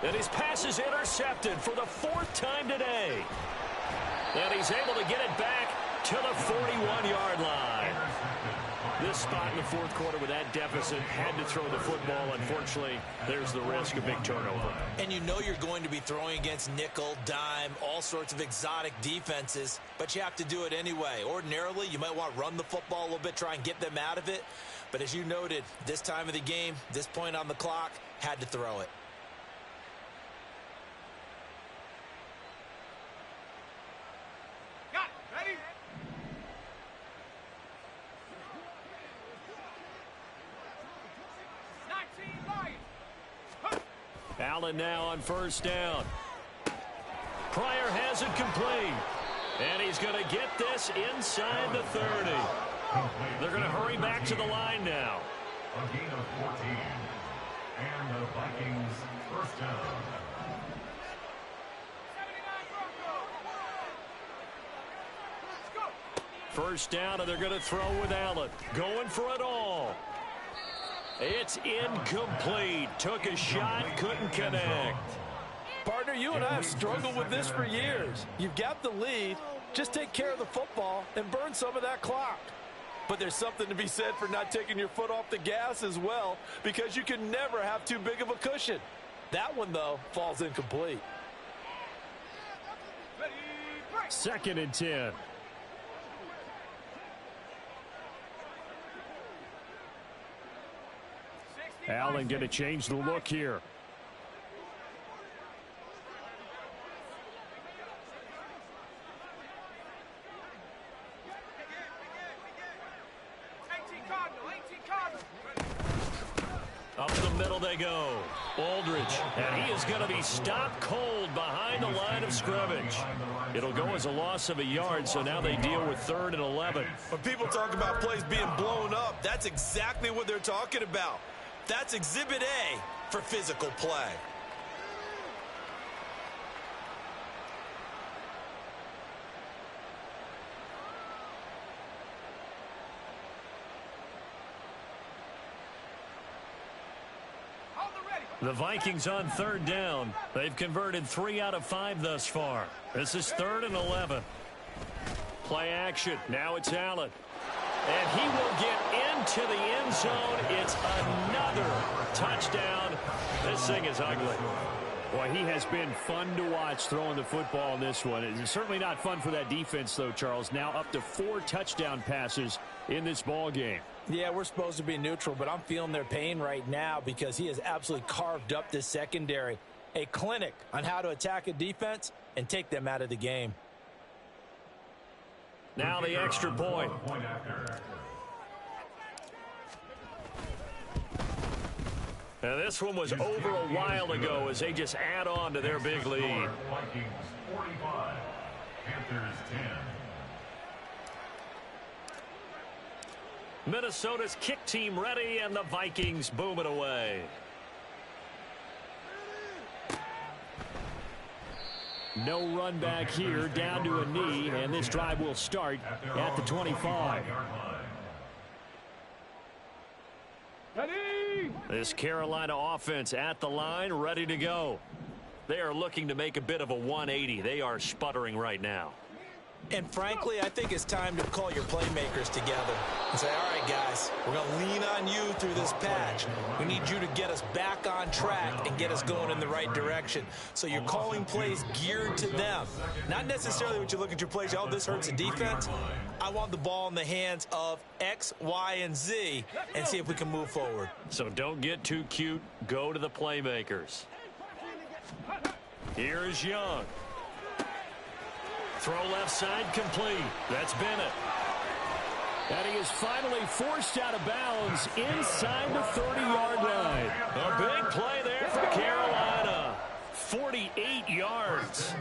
And his pass is intercepted for the fourth time today. And he's able to get it back to the 41-yard line. This spot in the fourth quarter with that deficit, had to throw the football. Unfortunately, there's the risk of big turnover. And you know you're going to be throwing against nickel, dime, all sorts of exotic defenses, but you have to do it anyway. Ordinarily, you might want to run the football a little bit, try and get them out of it. But as you noted, this time of the game, this point on the clock, had to throw it. Allen now on first down. Pryor has it complete. And he's going to get this inside the 30. They're going to hurry back to the line now. A gain of 14. And the Vikings first down. First down, and they're going to throw with Allen. Going for it all. It's incomplete. Took a shot, couldn't connect. Partner, you and I have struggled with this for years. You've got the lead. Just take care of the football and burn some of that clock. But there's something to be said for not taking your foot off the gas as well, because you can never have too big of a cushion. That one, though, falls incomplete. 2nd and 10. Allen going to change the look here. Up the middle they go. Aldridge, and he is going to be stopped cold behind the line of scrimmage. It'll go as a loss of a yard, so now they deal with 3rd and 11. When people talk about plays being blown up, that's exactly what they're talking about. That's Exhibit A for physical play. The Vikings on 3rd down. They've converted 3 out of 5 thus far. This is 3rd and 11. Play action. Now it's Allen. And he will get into the end zone. It's another touchdown. This thing is ugly. Boy, he has been fun to watch throwing the football in this one. It's certainly not fun for that defense, though, Charles. Now up to 4 touchdown passes in this ball game. Yeah, we're supposed to be neutral, but I'm feeling their pain right now because he has absolutely carved up this secondary. A clinic on how to attack a defense and take them out of the game. Now the extra point. Now this one was over a while ago as they just add on to their big lead. Vikings 45, Panthers 10. Minnesota's kick team ready, and the Vikings boom it away. No run back here, down to a knee, and this drive will start at the 25. This Carolina offense at the line, ready to go. They are looking to make a bit of a 180. They are sputtering right now. And frankly, I think it's time to call your playmakers together and say, all right, guys, we're going to lean on you through this patch. We need you to get us back on track and get us going in the right direction. So you're calling plays geared to them. Not necessarily what you look at your plays, oh, this hurts the defense. I want the ball in the hands of X, Y, and Z and see if we can move forward. So don't get too cute. Go to the playmakers. Here's Young. Throw left side complete. That's Bennett. And he is finally forced out of bounds inside the 30-yard line. A big play there for Carolina. 48 yards.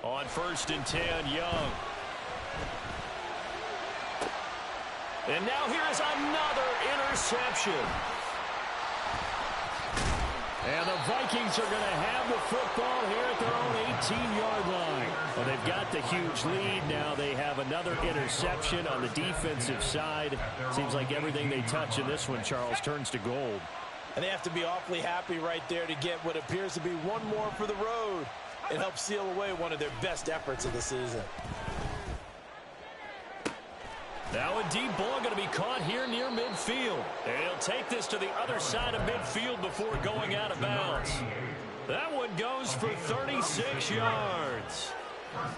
On 1st and 10, Young. And now here is another interception. And the Vikings are going to have the football here at their own 18-yard line. Well, they've got the huge lead. Now they have another interception on the defensive side. Seems like everything they touch in this one, Charles, turns to gold. And they have to be awfully happy right there to get what appears to be one more for the road. It helps seal away one of their best efforts of the season. Now a deep ball going to be caught here near midfield. And he'll take this to the other side of midfield before going out of bounds. That one goes for 36 yards.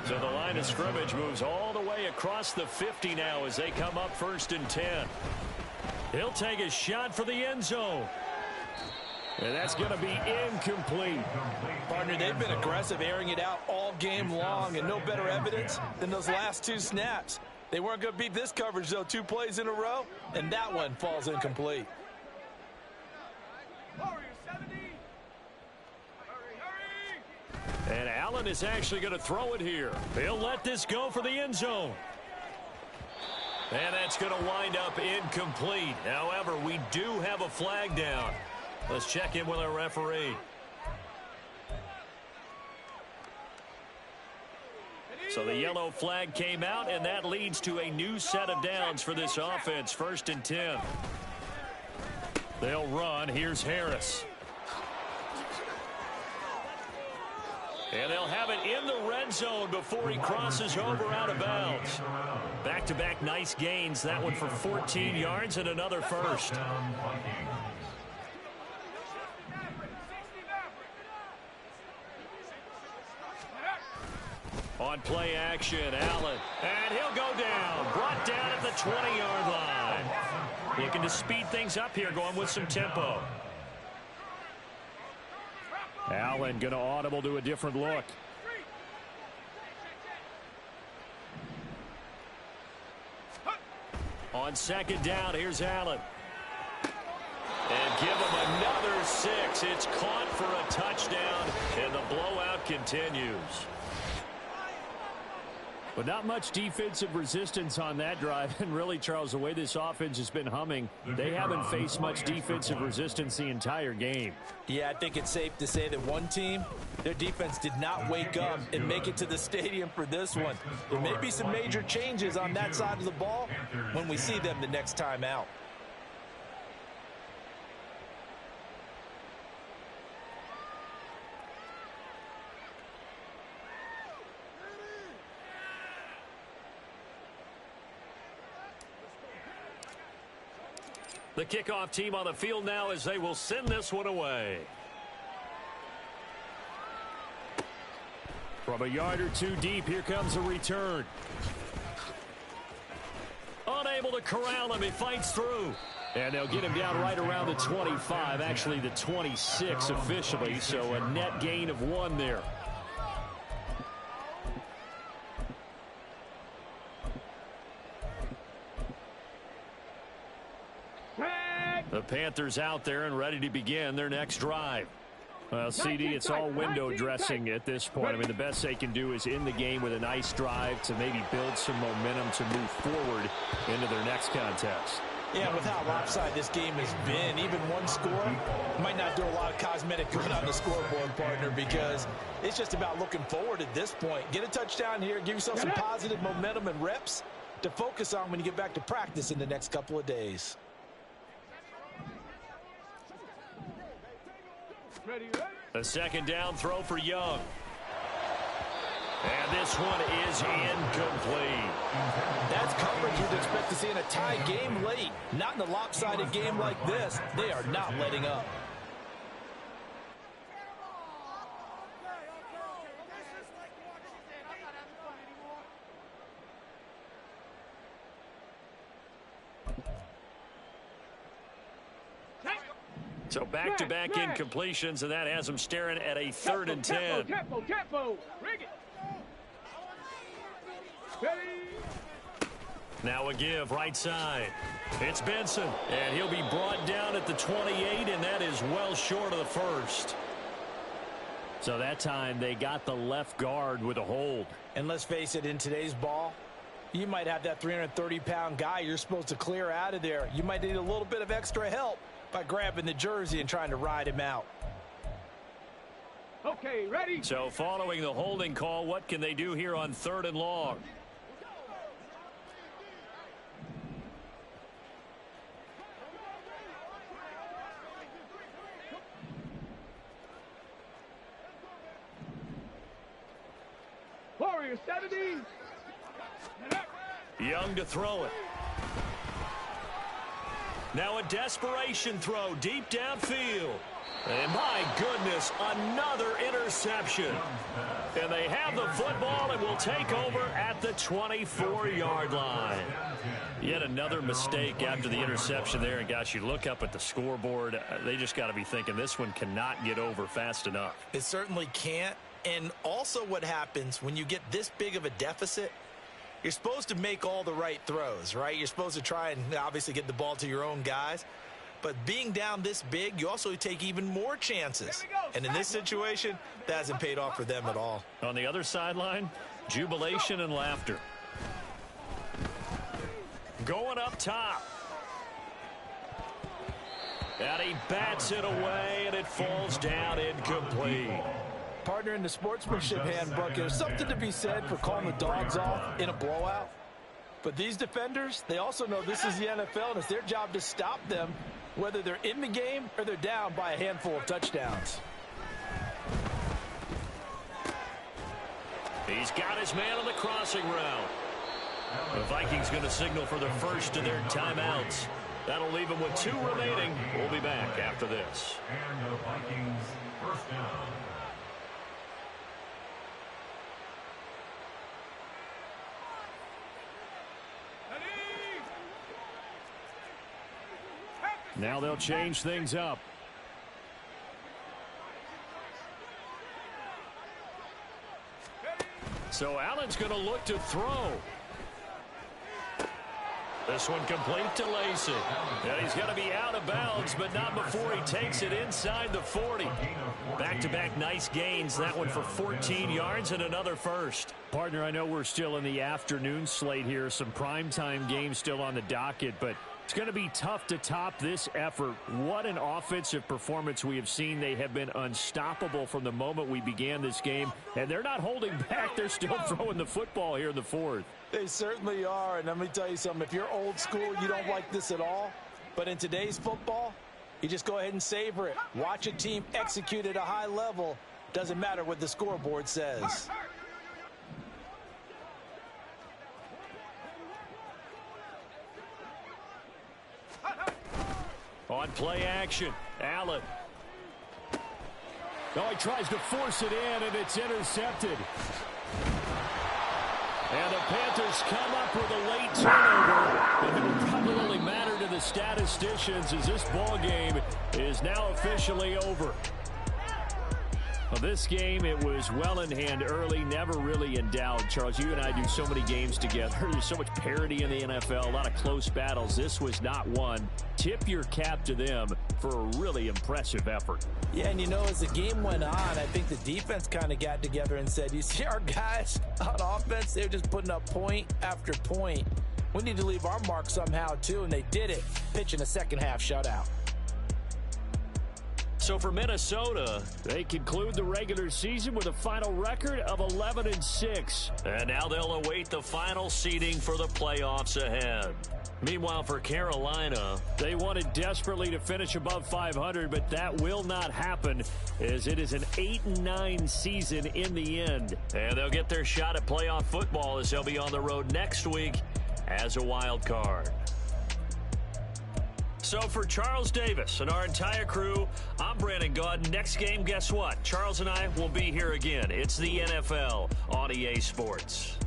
So the line of scrimmage moves all the way across the 50 now as they come up 1st and 10. He'll take a shot for the end zone. And that's going to be incomplete. Partner, they've been aggressive, airing it out all game long, and no better evidence than those last 2 snaps. They weren't going to beat this coverage, though, 2 plays in a row, and that one falls incomplete. And Allen is actually going to throw it here. He'll let this go for the end zone. And that's going to wind up incomplete. However, we do have a flag down. Let's check in with our referee. So the yellow flag came out, and that leads to a new set of downs for this offense. 1st and 10. They'll run. Here's Harris. And they'll have it in the red zone before he crosses over out of bounds. Back-to-back nice gains. That one for 14 yards and another first. On play action, Allen. And he'll go down. Brought down at the 20-yard line. Looking to speed things up here, going with some tempo. Allen going to audible to a different look. On second down, here's Allen. And give him another 6. It's caught for a touchdown, and the blowout continues. But not much defensive resistance on that drive. And really, Charles, the way this offense has been humming, they haven't faced much defensive resistance the entire game. Yeah, I think it's safe to say that one team, their defense did not wake up and make it to the stadium for this one. There may be some major changes on that side of the ball when we see them the next time out. The kickoff team on the field now as they will send this one away. From a yard or two deep, here comes a return. Unable to corral him, he fights through. And they'll get him down right around the 25, actually the 26 officially, so a net gain of 1 there. The Panthers out there and ready to begin their next drive. Well, CD, it's all window dressing at this point. I mean, the best they can do is end the game with a nice drive to maybe build some momentum to move forward into their next contest. Yeah, with how lopsided this game has been, even one score might not do a lot of cosmetic good on the scoreboard, partner, because it's just about looking forward at this point. Get a touchdown here, give yourself some positive momentum and reps to focus on when you get back to practice in the next couple of days. A second down throw for Young. And this one is incomplete. That's coverage you'd expect to see in a tie game late. Not in a lopsided game like this. They are not letting up. So back-to-back incompletions, and that has them staring at a 3rd and 10. Tempo. Bring it. Ready. Now a give right side. It's Benson, and he'll be brought down at the 28, and that is well short of the first. So that time they got the left guard with a hold. And let's face it, in today's ball, you might have that 330-pound guy you're supposed to clear out of there. You might need a little bit of extra help by grabbing the jersey and trying to ride him out. Okay, ready? So following the holding call, what can they do here on 3rd and long? Warrior 70. Young to throw it. Now a desperation throw deep downfield. And my goodness, another interception. And they have the football and will take over at the 24-yard line. Yet another mistake after the interception there. And gosh, you look up at the scoreboard, they just got to be thinking this one cannot get over fast enough. It certainly can't. And also what happens when you get this big of a deficit, you're supposed to make all the right throws, right? You're supposed to try and obviously get the ball to your own guys. But being down this big, you also take even more chances. And in this situation, that hasn't paid off for them at all. On the other sideline, jubilation and laughter. Going up top. And he bats it away, and it falls down incomplete. Partner, in the sportsmanship handbook, there's something to be said for calling the dogs off in a blowout. But these defenders, they also know this is the NFL, and it's their job to stop them, whether they're in the game or they're down by a handful of touchdowns. He's got his man on the crossing route. The Vikings going to signal for the first of their timeouts. That'll leave them with 2 remaining. We'll be back after this. And the Vikings first down. Now they'll change things up. So Allen's going to look to throw. This one complete to Lacey. And he's going to be out of bounds, but not before he takes it inside the 40. Back-to-back nice gains. That one for 14 yards and another first. Partner, I know we're still in the afternoon slate here. Some primetime games still on the docket, but it's going to be tough to top this effort. What an offensive performance we have seen. They have been unstoppable from the moment we began this game, and they're not holding back. They're still throwing the football here in the 4th. They certainly are, and let me tell you something. If you're old school, you don't like this at all. But in today's football, you just go ahead and savor it. Watch a team execute at a high level. Doesn't matter what the scoreboard says. On play action, Allen. Oh, he tries to force it in, and it's intercepted. And the Panthers come up with a late turnover. And it will probably only matter to the statisticians as this ball game is now officially over. Well, this game, it was well in hand early, never really in doubt. Charles, you and I do so many games together. There's so much parity in the NFL, a lot of close battles. This was not one. Tip your cap to them for a really impressive effort. Yeah, and you know, as the game went on, I think the defense kind of got together and said, you see our guys on offense, they're just putting up point after point. We need to leave our mark somehow, too, and they did it, pitching a second-half shutout. So for Minnesota, they conclude the regular season with a final record of 11-6. And now they'll await the final seeding for the playoffs ahead. Meanwhile, for Carolina, they wanted desperately to finish above 500, but that will not happen as it is an 8-9 season in the end. And they'll get their shot at playoff football as they'll be on the road next week as a wild card. So for Charles Davis and our entire crew, I'm Brandon Gaudin. Next game, guess what? Charles and I will be here again. It's the NFL on EA Sports.